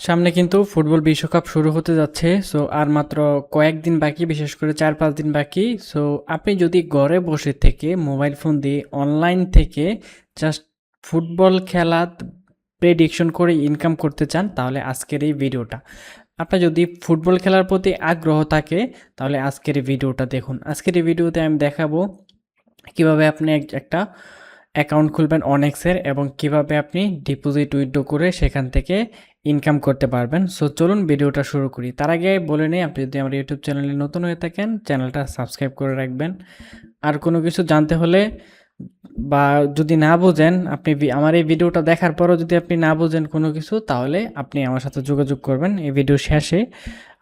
সামনে কিন্তু ফুটবল বিশ্বকাপ শুরু হতে যাচ্ছে। সো আর মাত্র কয়েকদিন বাকি, বিশেষ করে ৪-৫ দিন বাকি। সো আপনি যদি ঘরে বসে থেকে মোবাইল ফোন দিয়ে অনলাইন থেকে জাস্ট ফুটবল খেলা প্রেডিকশন করে ইনকাম করতে চান, তাহলে আজকের এই ভিডিওটা। আপনার যদি ফুটবল খেলার প্রতি আগ্রহ থাকে, তাহলে আজকের এই ভিডিওটা দেখুন। আজকের এই ভিডিওতে আমি দেখাবো কিভাবে আপনি একটা অ্যাকাউন্ট খুলবেন অনেক্সের, এবং কিভাবে আপনি ডিপোজিট উইথড্র করে সেখান থেকে ইনকাম করতে পারবেন। সো চলুন ভিডিওটা শুরু করি। তার আগে বলে নিই, আপনি যদি আমার ইউটিউব চ্যানেলে নতুন হয়ে থাকেন, চ্যানেলটা সাবস্ক্রাইব করে রাখবেন। আর কোনো কিছু জানতে হলে বা যদি না বোঝেন, আপনি আমার এই ভিডিওটা দেখার পরও যদি আপনি না বোঝেন কোনো কিছু, তাহলে আপনি আমার সাথে যোগাযোগ করবেন। এই ভিডিও শেষে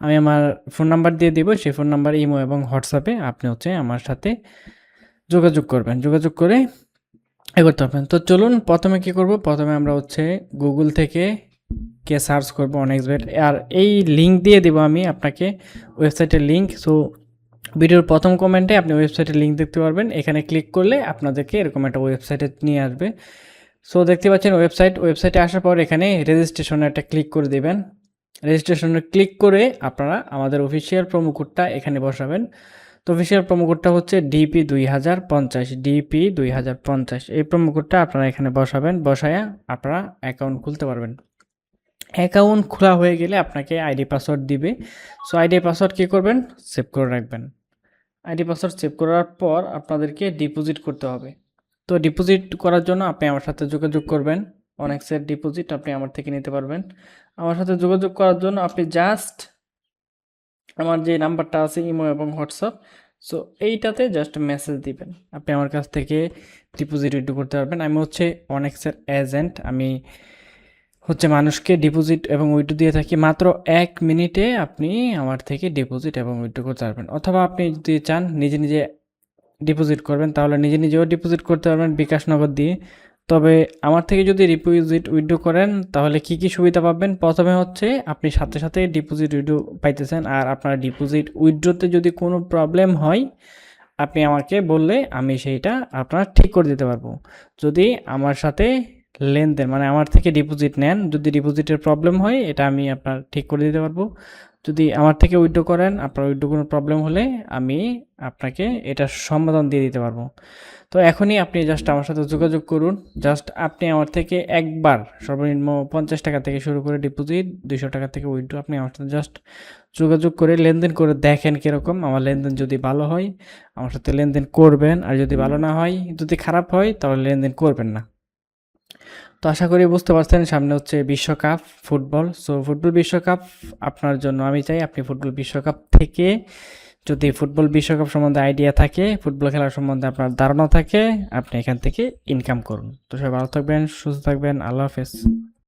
আমি আমার ফোন নাম্বার দিয়ে দিব, সেই ফোন নাম্বার ইমো এবং হোয়াটসঅ্যাপে আপনি আমার সাথে যোগাযোগ করবেন। যোগাযোগ করে করতে পারবেন। তো চলুন প্রথমে কি করব, প্রথমে আমরা গুগল থেকে সার্চ করব অনেক্সবেট, আর এই লিঙ্ক দিয়ে দেবো আমি আপনাকে, ওয়েবসাইটের লিঙ্ক। সো ভিডিওর প্রথম কমেন্টে আপনি ওয়েবসাইটের লিঙ্ক দেখতে পারবেন। এখানে ক্লিক করলে আপনাদেরকে এরকম একটা ওয়েবসাইটে নিয়ে আসবে। সো দেখতে পাচ্ছেন ওয়েবসাইটে আসার পর এখানে রেজিস্ট্রেশনে একটা ক্লিক করে দেবেন। রেজিস্ট্রেশনে ক্লিক করে আপনারা আমাদের অফিসিয়াল প্রোমো কোডটা এখানে বসাবেন। তো অফিসিয়াল প্রোমো কোডটা হচ্ছে ডিপি 2050, ডিপি 2050। এই প্রোমো কোডটা আপনারা এখানে বসাবেন, বসায়া আপনারা অ্যাকাউন্ট খুলতে পারবেন। অ্যাকাউন্ট খোলা হয়ে গেলে আপনাকে আইডি পাসওয়ার্ড দিবে। সো আইডি পাসওয়ার্ড কী করবেন, সেভ করে রাখবেন। আইডি পাসওয়ার্ড সেভ করার পর আপনাদেরকে ডিপোজিট করতে হবে। তো ডিপোজিট করার জন্য আপনি আমার সাথে যোগাযোগ করবেন। অনেক্সের ডিপোজিট আপনি আমার থেকে নিতে পারবেন। আমার সাথে যোগাযোগ করার জন্য আপনি জাস্ট আমার যে নাম্বারটা আছে ইমো এবং হোয়াটসঅ্যাপ, সো এইটাতে জাস্ট মেসেজ দিবেন। আপনি আমার কাছ থেকে ডিপোজিট উইথড্র করতে পারবেন। আমি অনেক্সের এজেন্ট। আমি মানুষকে ডিপোজিট এবং উইথড্র দিয়ে থাকি। মাত্র 1 মিনিটে আপনি আমার থেকে ডিপোজিট এবং উইথড্র করতে পারবেন। অথবা আপনি যদি চান নিজে নিজে ডিপোজিট করবেন, তাহলে নিজে নিজেও ডিপোজিট করতে পারবেন বিকাশ নগদ দিয়ে। তবে আমার থেকে যদি ডিপোজিট উইথড্র করেন, তাহলে কি কি সুবিধা পাবেন? প্রথমে আপনি সাথে সাথে ডিপোজিট উইথড্র পাইতেছেন। আর আপনার ডিপোজিট উইথড্রতে যদি কোনো প্রবলেম হয়, আপনি আমাকে বললে আমি সেইটা আপনার ঠিক করে দিতে পারবো। যদি আমার সাথে লেনদেন আমার থেকে ডিপোজিট নেন, যদি ডিপোজিটের প্রবলেম হয়, এটা আমি আপনার ঠিক করে দিতে পারবো। যদি আমার থেকে উইথড্র করেন, আপনার উইথড্র কোনো প্রবলেম হলে আমি আপনাকে এটা সমাধান দিয়ে দিতে পারবো। তো এখনই আপনি জাস্ট আমার সাথে যোগাযোগ করুন। জাস্ট আপনি আমার থেকে একবার সর্বনিম্ন 50 টাকা থেকে শুরু করে ডিপোজিট, 200 টাকা থেকে উইথড্র, আপনি আমার সাথে জাস্ট যোগাযোগ করে লেনদেন করে দেখেন কীরকম। আমার লেনদেন যদি ভালো হয়, আমার সাথে লেনদেন করবেন। আর যদি ভালো না হয়, যদি খারাপ হয়, তাহলে লেনদেন করবেন না। তো আশা করি বুঝতে পারছেন, সামনে বিশ্বকাপ ফুটবল। সো ফুটবল বিশ্বকাপ আপনার জন্য আমি চাই আপনি ফুটবল বিশ্বকাপ থেকে, যদি ফুটবল বিশ্বকাপ সম্বন্ধে আইডিয়া থাকে, ফুটবল খেলার সম্বন্ধে আপনার ধারণা থাকে, আপনি এখান থেকে ইনকাম করুন। তো সবাই ভালো থাকবেন, সুস্থ থাকবেন। আল্লাহ হাফেজ।